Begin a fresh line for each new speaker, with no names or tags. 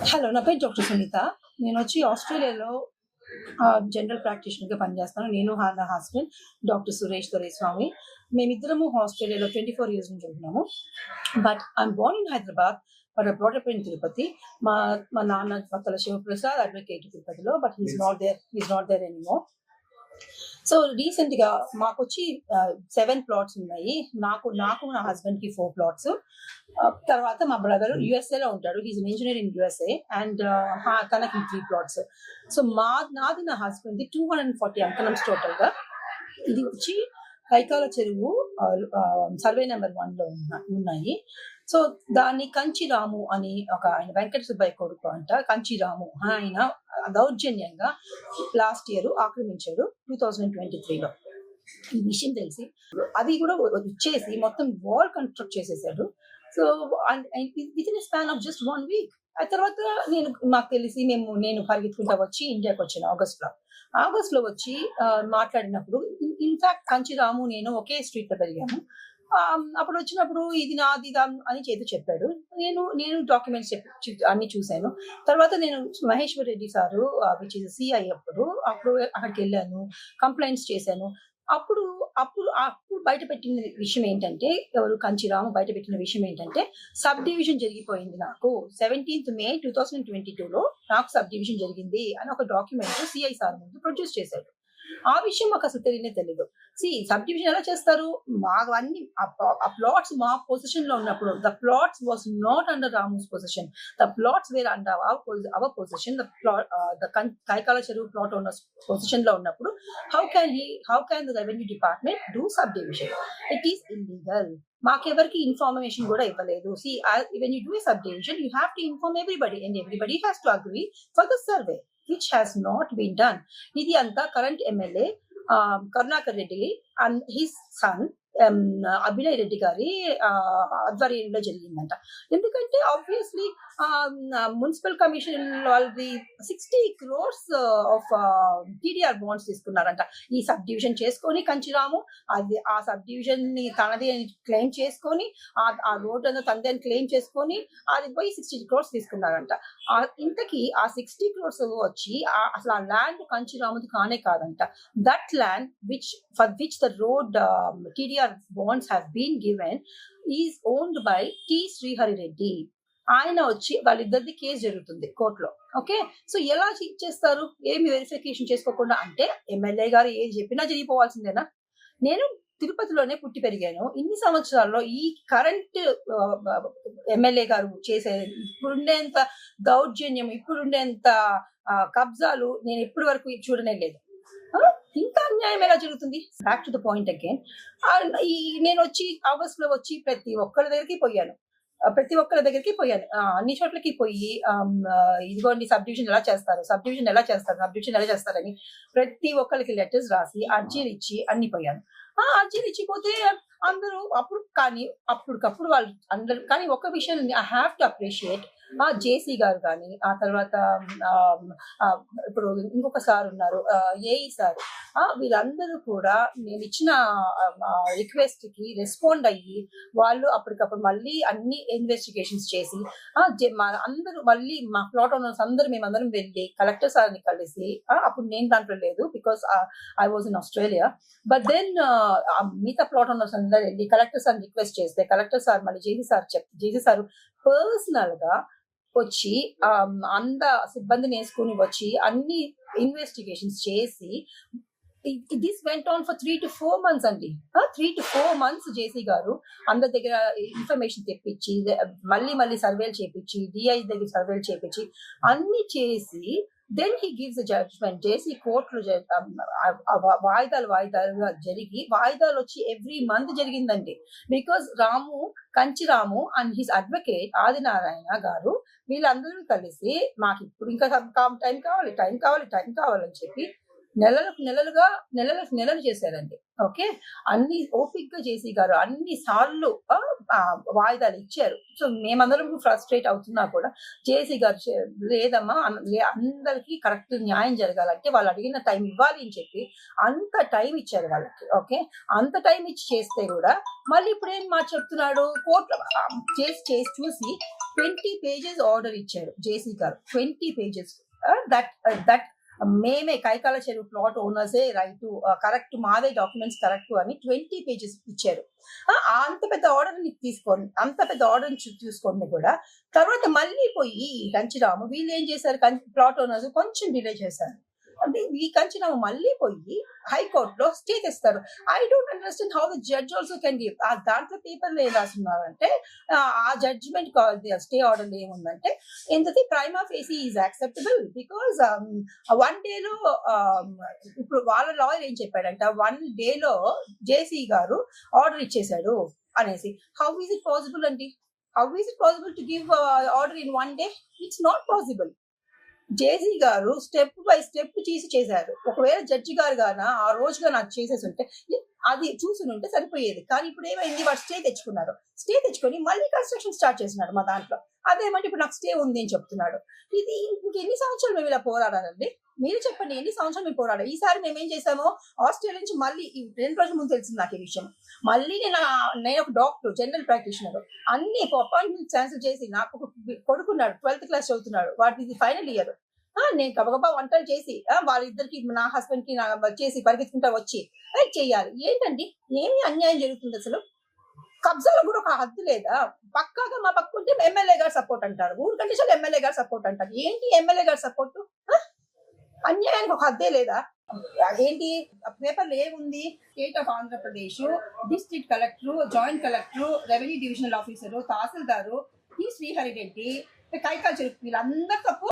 Hello, నా పేరు doctor Sunitha. నేనొచ్చి ఆస్ట్రేలియాలో జనరల్ ప్రాక్టీషనర్‌గా పనిచేస్తాను. నేను, నా హస్బెండ్ డాక్టర్ సురేష్ దొరైస్వామి. మేమిద్దరము ఆస్ట్రేలియాలో 24 ఇయర్స్ నుంచి ఉంటున్నాము. But I'm born in Hyderabad, but I brought up in Tirupati. మా మా నాన్న వత్తల శివప్రసాద్ అడ్వకేట్ తిరుపతిలో, but he is not there anymore. So రీసెంట్‌గా మాకొచ్చి 7 ప్లాట్స్ ఉన్నాయి. నాకు నా హస్బెండ్‌కి 4 ప్లాట్స్. తర్వాత మా బ్రదర్ యూఎస్ఏలో ఉంటాడు. He is an engineer in USA and తనకి 3 ప్లాట్స్. సో నాది నా హస్బెండ్‌ది 240 ఎకరమ్స్ టోటల్‌గా. ఇది వచ్చి కైకాల చెరువు సర్వే నెంబర్ 1లో ఉన్నాయి. సో దాన్ని కంచి రాము అని ఆయన వెంకట సుబ్బయ్య కొడుకు అంట. కంచి రాము ఆయన దౌర్జన్యంగా లాస్ట్ ఇయర్ ఆక్రమించాడు 2023లో. ఈ విషయం తెలిసి అది కూడా వచ్చేసి మొత్తం వాల్ కన్స్ట్రక్ట్ చేసేసాడు. So with in span of just 1 week. ఆ తర్వాత మాకు తెలిసి నేను పరిగెత్తుకుంటా వచ్చి ఇండియాకి వచ్చాను ఆగస్ట్ లో వచ్చి మాట్లాడినప్పుడు, ఇన్ఫాక్ట్ కంచి రాము నేను ఒకే స్ట్రీట్ లో పెరిగాము. అప్పుడు వచ్చినప్పుడు ఇది నాది అని చేతి చెప్పాడు. నేను డాక్యుమెంట్స్ అన్ని చూశాను. తర్వాత నేను Maheshwar Reddy sir which is CI అప్పుడు అక్కడికి వెళ్ళాను, కంప్లైంట్స్ చేశాను. అప్పుడు అప్పుడు అప్పుడు బయట పెట్టిన విషయం ఏంటంటే, ఎవరు కంచిరాము బయట పెట్టిన విషయం ఏంటంటే, సబ్ డివిజన్ జరిగిపోయింది నాకు 17th May 2022లో నాకు సబ్ డివిజన్ జరిగింది అని ఒక డాక్యుమెంట్ సిఐ సార్ ముందు ప్రొడ్యూస్ చేశాడు. ఆ విషయం మాకు అసలు తెలియదు. సబ్ డివిజన్ ఎలా చేస్తారు? మావన్నీ ఆ ప్లాట్స్ మా పొజిషన్ లో ఉన్నప్పుడు, the plots was not under Ramu's position, the plots were under our position. The Kaikala చెరువు ప్లాట్ ఓనర్స్ పొజిషన్ లో ఉన్నప్పుడు how can the revenue department do sub division? It is illegal. మాకెవరికి ఇన్ఫర్మేషన్ కూడా ఇవ్వలేదు. when you do a subdivision, you have to inform everybody and everybody has to agree for the survey, which has not been done. ఇది అంతా current MLA Karunakar Reddy and his son Abhinay Reddy గారి ఆధ్వర్యంలో జరిగిందంట. ఎందుకంటే obviously municipal commission వాళ్ళది 60 crores of TDR bonds తీసుకున్నారంట. ఈ sub division చేసుకొని కంచిరాము ఆ సబ్ డివిజన్ ని తనది అని క్లెయిమ్ చేసుకొని, ఆ రోడ్ అంతా తనది అని క్లెయిమ్ చేసుకొని అది పోయి 60 crores తీసుకున్నారంట. ఇంతకీ ఆ 60 crores వచ్చి అసలు ఆ ల్యాండ్ కంచిరాముది కానే కాదంట. That land for which the road TDR bonds have been given is owned by T. Srihari Reddy. ఆయన వచ్చి వాళ్ళిద్దరిది కేసు జరుగుతుంది కోర్టులో. ఓకే, సో ఎలా చేస్తారు? ఏమి వెరిఫికేషన్ చేసుకోకుండా? అంటే ఎమ్మెల్యే గారు ఏది చెప్పినా జరిగిపోవాల్సిందేనా? నేను తిరుపతిలోనే పుట్టి పెరిగాను. ఇన్ని సంవత్సరాల్లో ఈ కరెంట్ ఎమ్మెల్యే గారు చేసే ఇప్పుడుండేంత దౌర్జన్యం, ఇప్పుడుండేంత కబ్జాలు నేను ఇప్పటి వరకు చూడనే లేదు. ఇంత అన్యాయం ఎలా జరుగుతుంది? Back to the point again. నేను వచ్చి ఆగస్ట్ లో వచ్చి ప్రతి ఒక్కరి దగ్గరికి పోయాను. అన్ని చోట్లకి పోయి ఇదిగోండి సబ్ డివిజన్ ఎలా చేస్తారని ప్రతి ఒక్కరికి లెటర్స్ రాసి అర్జీలు ఇచ్చి అన్ని పోయాను. అర్జీలు ఇచ్చిపోతే అందరూ అప్పటికప్పుడు వాళ్ళు అందరూ. కానీ ఒక విషయం ఐ హ్యావ్ టు అప్రిషియేట్ జేసీ గారు కానీ, ఆ తర్వాత ఇప్పుడు ఇంకొక సార్ ఉన్నారు ఏఈ సార్, వీళ్ళందరూ కూడా నేను ఇచ్చిన రిక్వెస్ట్ కి రెస్పాండ్ అయ్యి వాళ్ళు అప్పటికప్పుడు మళ్ళీ అన్ని ఇన్వెస్టిగేషన్స్ చేసి అందరూ మళ్ళీ మా ప్లాట్ ఓనర్స్ మేమందరం వెళ్ళి కలెక్టర్ సార్ని కలిసి, అప్పుడు నేను దాంట్లో లేదు because I was in Australia. But then మిగతా ప్లాట్ ఓనర్స్ అందరూ వెళ్ళి కలెక్టర్ సార్ రిక్వెస్ట్ చేస్తే కలెక్టర్ సార్ మళ్ళీ జేసీ సార్ పర్సనల్ గా వచ్చి అంత సిబ్బందిని వేసుకుని వచ్చి అన్ని ఇన్వెస్టిగేషన్స్ చేసి, this went on for 3 to 4 months అండి. 3 to 4 months జేసీ గారు అందరి దగ్గర ఇన్ఫర్మేషన్ తెప్పించి మళ్ళీ సర్వేలు చేపించి డిఐ దగ్గర సర్వేలు చేపించి అన్ని చేసి then he gives a judgement. JC కోర్టులు వాయిదాలుగా జరిగి వాయిదాలు వచ్చి ఎవ్రీ మంత్ జరిగిందండి. Because Kanchiramu and his advocate Adinarayana garu వీళ్ళందరూ కలిసి మాకు ఇప్పుడు ఇంకా టైం కావాలి అని చెప్పి నెలలు చేశారండి. ఓకే. అన్ని ఓపికగా జేసీ గారు అన్ని సార్లు వాయిదాలు ఇచ్చారు. సో మేమందరం ఫ్రస్ట్రేట్ అవుతున్నా కూడా జేసీ గారు లేదమ్మా అందరికీ కరెక్ట్ న్యాయం జరగాలంటే వాళ్ళు అడిగిన టైం ఇవ్వాలి అని చెప్పి అంత టైం ఇచ్చారు వాళ్ళకి. ఓకే. అంత టైం ఇచ్చి చేస్తే కూడా మళ్ళీ ఇప్పుడు ఏం చెప్తున్నాడు కోర్టులో చేసి చూసి 20 పేజెస్ ఆర్డర్ ఇచ్చారు జేసీ గారు. 20 పేజెస్ దట్ మేమే కైకాల చెరువు ప్లాట్ ఓనర్సే రైట్ కరెక్ట్ మాదే డాక్యుమెంట్స్ కరెక్ట్ అని 20 పేజెస్ ఇచ్చారు. అంత పెద్ద ఆర్డర్ తీసుకోండి, అంత పెద్ద ఆర్డర్ చూసుకోండి కూడా తర్వాత మళ్ళీ పోయి కంచిరాము వీళ్ళు ఏం చేశారు, ప్లాట్ ఓనర్స్ కొంచెం డిలే చేశారు. అంటే ఈ కంచిరాము మళ్ళీ పోయి హైకోర్టులో స్టే తెస్తారు. I don't understand how the judge also can give. దాంట్లో పేపర్లో ఏం రాస్తున్నారంటే ఆ జడ్జిమెంట్ స్టే ఆర్డర్ ఏముందంటే ఏంటది prima facie is acceptable because 1 డేలో ఇప్పుడు వాళ్ళ లాయర్ ఏం చెప్పాడంటే 1 డేలో జేసీ గారు ఆర్డర్ ఇచ్చేసాడు అనేసి. హౌ ఈజ్ ఇట్ పాసిబుల్ అండి? How is it possible to give order in 1 day? It's not possible. JC garu step by step చేశారు. ఒకవేళ జడ్జి గారు గాన ఆ రోజుగా నాకు చేసేసి ఉంటే అది చూసి ఉంటే సరిపోయేది. కానీ ఇప్పుడు ఏమైంది, వాడు స్టే తెచ్చుకున్నారు. స్టే తెచ్చుకొని మళ్ళీ కన్స్ట్రక్షన్ స్టార్ట్ చేస్తున్నాడు మా దాంట్లో. అదేమంటే ఇప్పుడు నాకు స్టే ఉంది అని చెప్తున్నాడు. ఇది ఇంకెన్ని సంవత్సరాలు మేము ఇలా పోరాడాలండి? మీరు చెప్పండి, ఎన్ని సంవత్సరాలు మేము పోరాడాలి? ఈసారి మేము ఏం చేసామో ఆస్ట్రేలియా నుంచి మళ్ళీ 2 రోజుల ముందు తెలిసింది నాకు ఈ విషయం. మళ్ళీ నేను ఒక డాక్టర్ జనరల్ ప్రాక్టీషనర్ అన్ని అపాయింట్మెంట్ క్యాన్సిల్ చేసి నాకు ఒక కొడుకున్నాడు 12th క్లాస్ చదువుతున్నాడు, వాటి ఇది ఫైనల్ ఇయర్. నేను గబగబా వంటలు చేసి వాళ్ళిద్దరికి నా హస్బెండ్ కి చేసి పరిగెత్తుకుంటా వచ్చి చెయ్యాలి. ఏంటండి ఏమి అన్యాయం జరుగుతుంది అసలు? కబ్జాలో కూడా ఒక హద్దు లేదా? పక్కాగా మా పక్కుంటే ఎమ్మెల్యే గారు సపోర్ట్ అంటారు, ఊరికంటే చాలు ఎమ్మెల్యే గారు సపోర్ట్ అంటారు. ఏంటి ఎమ్మెల్యే గారు సపోర్ట్? అన్యాయానికి ఒక హద్దే లేదా? అదేంటి పేపర్లు ఏముంది? State of Andhra Pradesh district collector, joint collector, revenue divisional officer, tahsildar, ఈ శ్రీహరి రెడ్డి, కైకాల చెరుకు వీళ్ళందరూ తప్పు